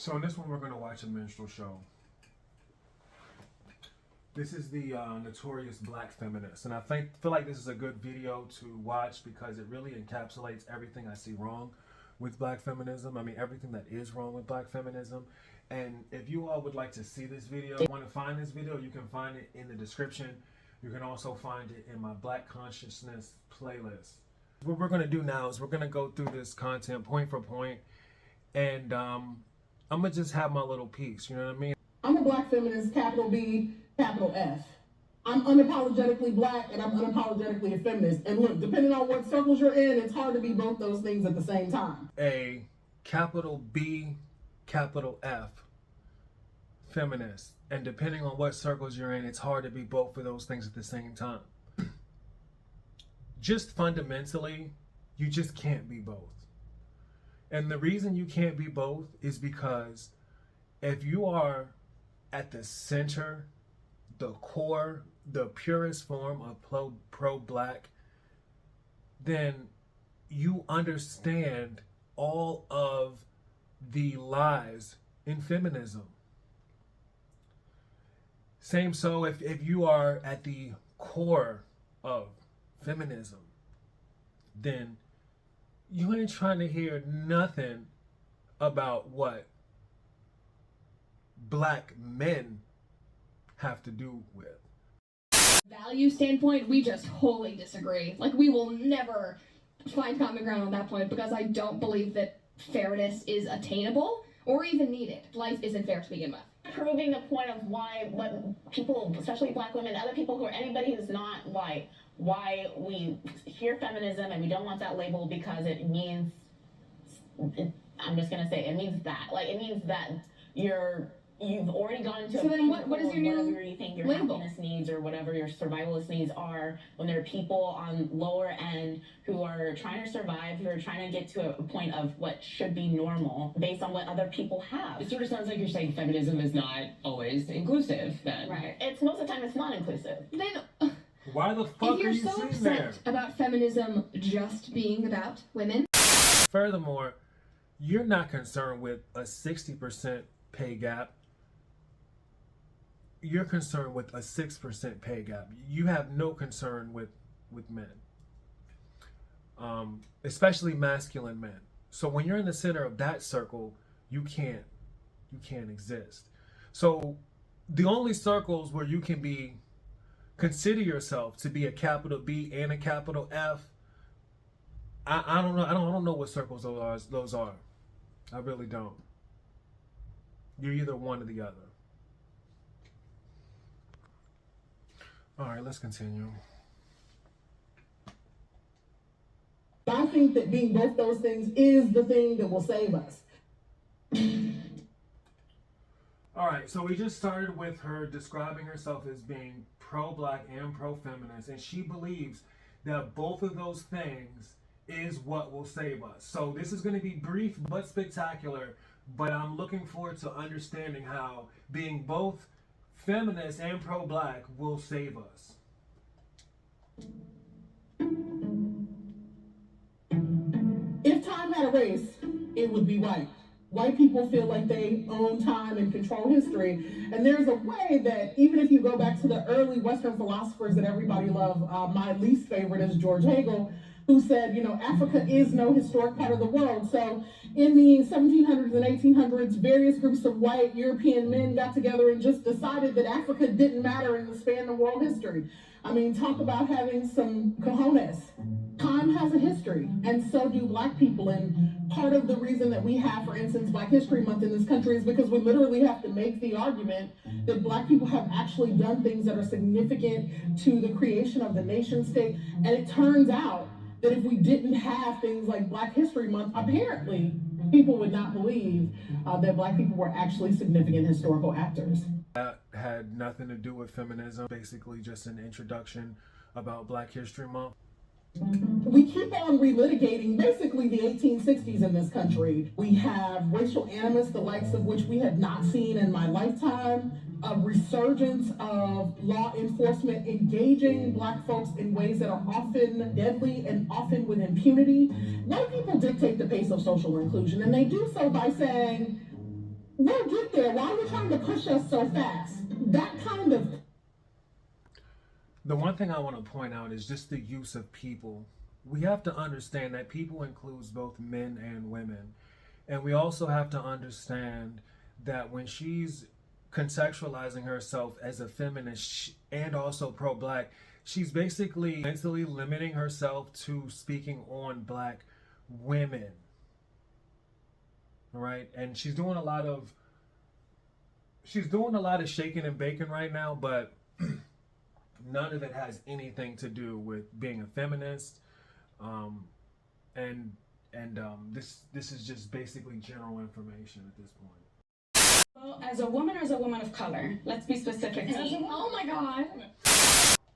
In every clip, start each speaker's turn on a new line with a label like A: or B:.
A: So in this one, we're going to watch a minstrel show. This is the Notorious Black Feminist, and I feel like this is a good video to watch because it really encapsulates everything I see wrong with black feminism. I mean, everything that is wrong with black feminism. And if you all would like to see this video, want to find this video, you can find it in the description. You can also find it in my Black Consciousness playlist. What we're going to do now is we're going to go through this content point for point, and I'm going to just have my little piece, you know what I mean?
B: I'm a black feminist, capital B, capital F. I'm unapologetically black and I'm unapologetically a feminist. And look, depending on what circles you're in, it's hard to be both those things at the same time.
A: A capital B, capital F feminist. And depending on what circles you're in, it's hard to be both of those things at the same time. Just fundamentally, you just can't be both. And the reason you can't be both is because if you are at the center, the core, the purest form of pro-black, then you understand all of the lies in feminism. Same so if you are at the core of feminism, then you ain't trying to hear nothing about what black men have to do with.
C: Value standpoint, we just wholly disagree. Like, we will never find common ground on that point because I don't believe that fairness is attainable or even needed. Life isn't fair to begin with.
D: Proving the point of what people, especially black women, other people who are anybody who's not white, why we hear feminism and we don't want that label because it means, I'm just gonna say, it means that. Like, it means that you've already gone into
C: so then what is your new
D: whatever you think your
C: label?
D: happiness needs or whatever your survivalist needs are, when there are people on lower end who are trying to survive, who are trying to get to a point of what should be normal based on what other people have.
E: It sort of sounds like you're saying feminism is not always inclusive then.
D: Right. It's most of the time it's not inclusive.
C: Then
A: Why the fuck
C: if you're
A: are you
C: so
A: sitting
C: upset
A: there?
C: about feminism just being about women.
A: Furthermore, you're not concerned with a 60% pay gap. You're concerned with a 6% pay gap. You have no concern with men, especially masculine men. So when you're in the center of that circle, you can't exist. So the only circles where you can consider yourself to be a capital B and a capital F, I don't know. I don't know what circles those are. I really don't. You're either one or the other. All right, let's continue.
B: I think that being both those things is the thing that will save us.
A: All right, so we just started with her describing herself as being pro-black and pro-feminist, and she believes that both of those things is what will save us. So this is going to be brief but spectacular, but I'm looking forward to understanding how being both feminist and pro-black will save us.
B: If time had a race, it would be white. White people feel like they own time and control history. And there's a way that even if you go back to the early Western philosophers that everybody loved, my least favorite is George Hegel, who said, Africa is no historic part of the world. So in the 1700s and 1800s, various groups of white European men got together and just decided that Africa didn't matter in the span of world history. I mean, talk about having some cojones. Time has a history, and so do black people. And part of the reason that we have, for instance, Black History Month in this country is because we literally have to make the argument that black people have actually done things that are significant to the creation of the nation state. And it turns out that if we didn't have things like Black History Month, apparently people would not believe that black people were actually significant historical actors.
A: That had nothing to do with feminism, basically just an introduction about Black History Month.
B: We keep on relitigating basically the 1860s in this country. We have racial animus, the likes of which we have not seen in my lifetime, a resurgence of law enforcement engaging black folks in ways that are often deadly and often with impunity. White people dictate the pace of social inclusion, and they do so by saying, get there? Why are you trying to push us so fast? That kind of...
A: The one thing I want to point out is just the use of people. We have to understand that people includes both men and women. And we also have to understand that when she's contextualizing herself as a feminist and also pro-black, she's basically mentally limiting herself to speaking on black women. All right? And she's doing a lot of shaking and baking right now, but none of it has anything to do with being a feminist. This is just basically general information at this point.
F: Well, as a woman or as a woman of color? Let's be specific.
C: Oh my God.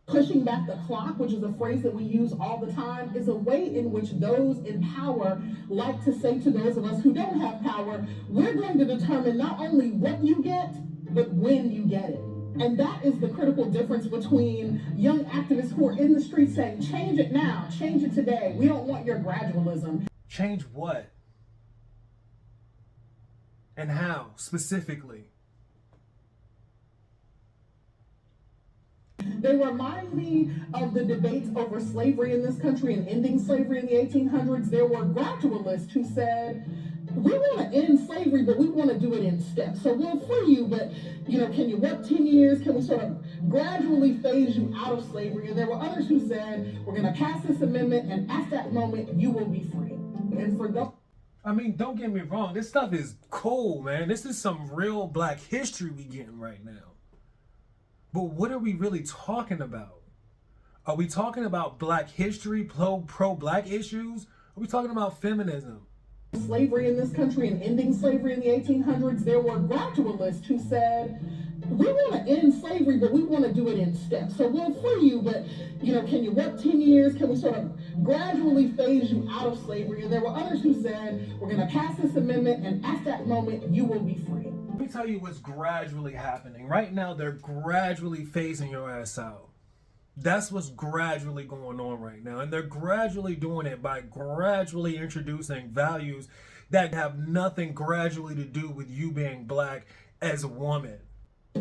B: Pushing back the clock, which is a phrase that we use all the time, is a way in which those in power like to say to those of us who don't have power, we're going to determine not only what you get, but when you get it. And that is the critical difference between young activists who are in the streets saying, change it now, change it today. We don't want your gradualism.
A: Change what? And how, specifically?
B: They remind me of the debates over slavery in this country and ending slavery in the 1800s. There were gradualists who said, we want to end slavery, but we want to do it in steps. So we'll free you, but can you work 10 years? Can we sort of gradually phase you out of slavery? And there were others who said, we're going to pass this amendment, and at that moment, you will be free. And for those...
A: I mean, don't get me wrong. This stuff is cool, man. This is some real black history we getting right now. But what are we really talking about? Are we talking about black history, pro-black issues? Are we talking about feminism?
B: Slavery in this country and ending slavery in the 1800s, there were gradualists who said, we want to end slavery, but we want to do it in steps. So we'll free you, but can you work 10 years? Can we sort of gradually phase you out of slavery? And there were others who said, we're going to pass this amendment, and at that moment, you will be free.
A: Let me tell you what's gradually happening. Right now, they're gradually phasing your ass out. That's what's gradually going on right now. And they're gradually doing it by gradually introducing values that have nothing gradually to do with you being black as a woman.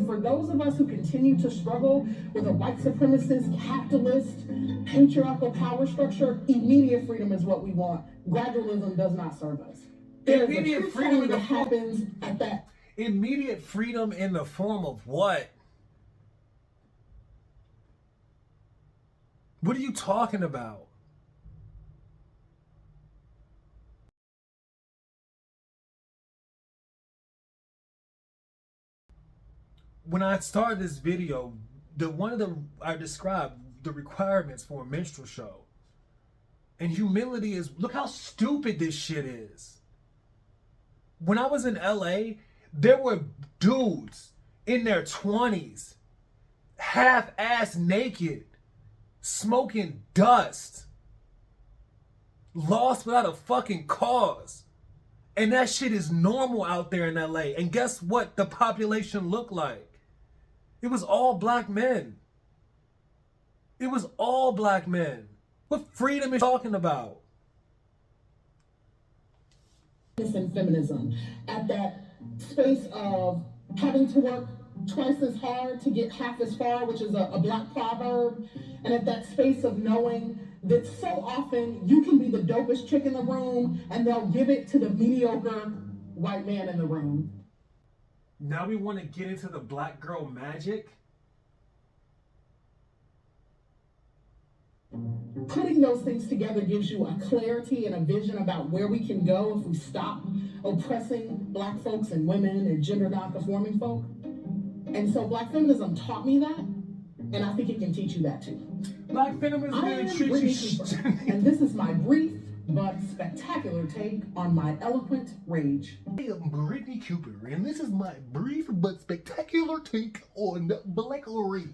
B: For those of us who continue to struggle with a white supremacist, capitalist, patriarchal power structure, immediate freedom is what we want. Gradualism does not serve us. There's
A: Immediate
B: a
A: freedom
B: that happens at that.
A: Immediate freedom in the form of what? What are you talking about? When I started this video, I described the requirements for a minstrel show. And humility is, look how stupid this shit is. When I was in LA, there were dudes in their 20s, half-ass naked, smoking dust, lost without a fucking cause. And that shit is normal out there in LA. And guess what the population looked like? It was all black men. It was all black men. What freedom is talking about?
B: And feminism at that space of having to work twice as hard to get half as far, which is a black proverb, and at that space of knowing that so often you can be the dopest chick in the room and they'll give it to the mediocre white man in the room.
A: Now we want to get into the black girl magic?
B: Putting those things together gives you a clarity and a vision about where we can go if we stop oppressing black folks and women and gender non-conforming folk. And so black feminism taught me that, and I think it can teach you that too.
A: Black feminism
B: I am Brittany Cooper, and this is my brief but spectacular take on my eloquent rage.
A: I am Brittany Cooper, and this is my brief but spectacular take on black rage.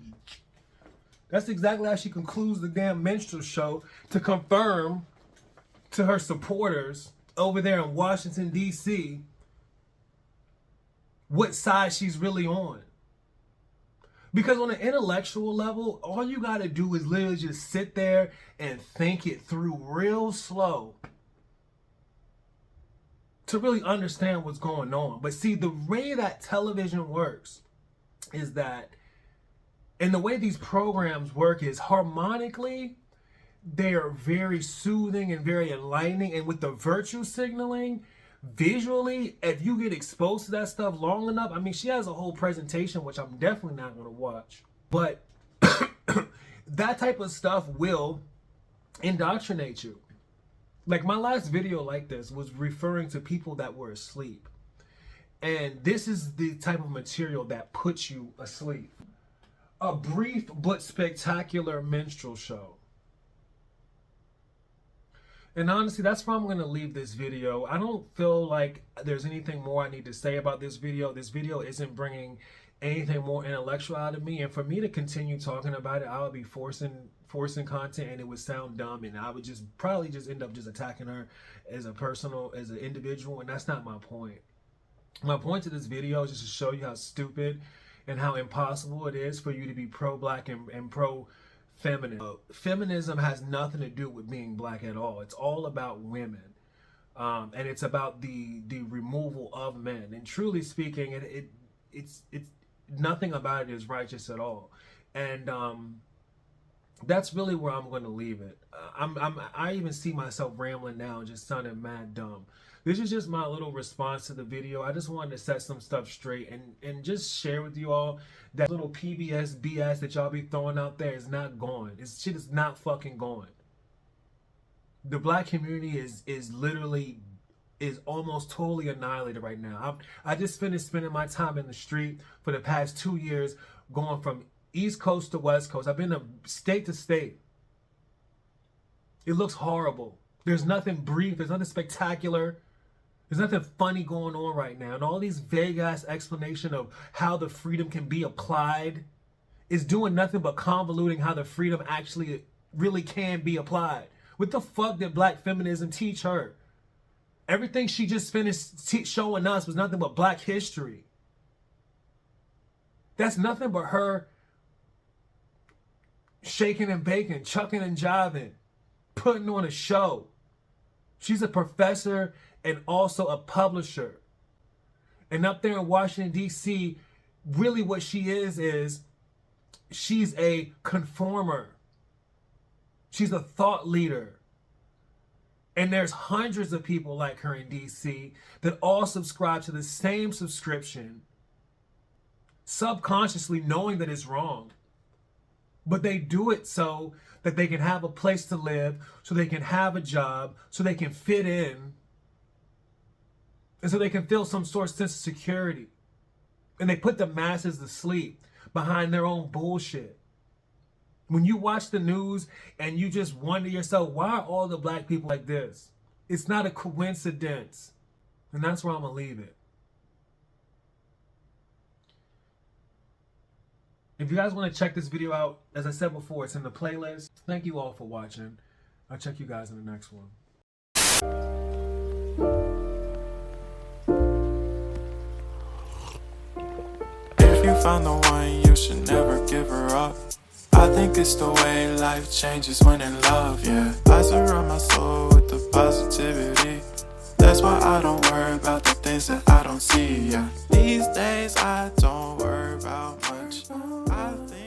A: That's exactly how she concludes the damn minstrel show to confirm to her supporters over there in Washington, D.C. what side she's really on. Because on an intellectual level, all you got to do is literally just sit there and think it through real slow. to really understand what's going on. But see, the way that television works is that, and the way these programs work is harmonically, they are very soothing and very enlightening. And with the virtue signaling, visually, if you get exposed to that stuff long enough, I mean, she has a whole presentation, which I'm definitely not going to watch. But that type of stuff will indoctrinate you. Like my last video like this was referring to people that were asleep. And this is the type of material that puts you asleep. A brief but spectacular minstrel show. And honestly, that's where I'm going to leave this video. I don't feel like there's anything more I need to say about this video. This video isn't bringing anything more intellectual out of me. And for me to continue talking about it, I would be forcing content, and it would sound dumb, and I would probably end up attacking her as an individual, and that's not my point. My point to this video is just to show you how stupid and how impossible it is for you to be pro-black and pro-feminist. Feminism has nothing to do with being black at all. It's all about women, and it's about the removal of men. And truly speaking, it's nothing about it is righteous at all. And that's really where I'm going to leave it. I even see myself rambling now, just sounding mad dumb. This is just my little response to the video. I just wanted to set some stuff straight and just share with you all that little PBS BS that y'all be throwing out there is not going. This shit is not fucking going. The black community is literally almost totally annihilated right now. I just finished spending my time in the street for the past 2 years, going from East Coast to West Coast. I've been to state to state. It looks horrible. There's nothing brief. There's nothing spectacular. There's nothing funny going on right now. And all these vague-ass explanation of how the freedom can be applied is doing nothing but convoluting how the freedom actually really can be applied. What the fuck did black feminism teach her? Everything she just finished showing us was nothing but black history. That's nothing but her shaking and baking, chucking and jiving, putting on a show. She's a professor and also a publisher. And up there in Washington, D.C., really what she is she's a conformer. She's a thought leader. And there's hundreds of people like her in D.C. that all subscribe to the same subscription, subconsciously knowing that it's wrong. But they do it so that they can have a place to live, so they can have a job, so they can fit in, and so they can feel some sort of sense of security. And they put the masses to sleep behind their own bullshit. When you watch the news and you just wonder yourself, why are all the black people like this? It's not a coincidence. And that's where I'm going to leave it. If you guys want to check this video out, as I said before, it's in the playlist. Thank you all for watching. I'll check you guys in the next one.
G: If you found the one, you should never give her up. I think it's the way life changes when in love, yeah. I surround my soul with the positivity. That's why I don't worry about the things that I don't see, yeah. These days I don't worry about much. I think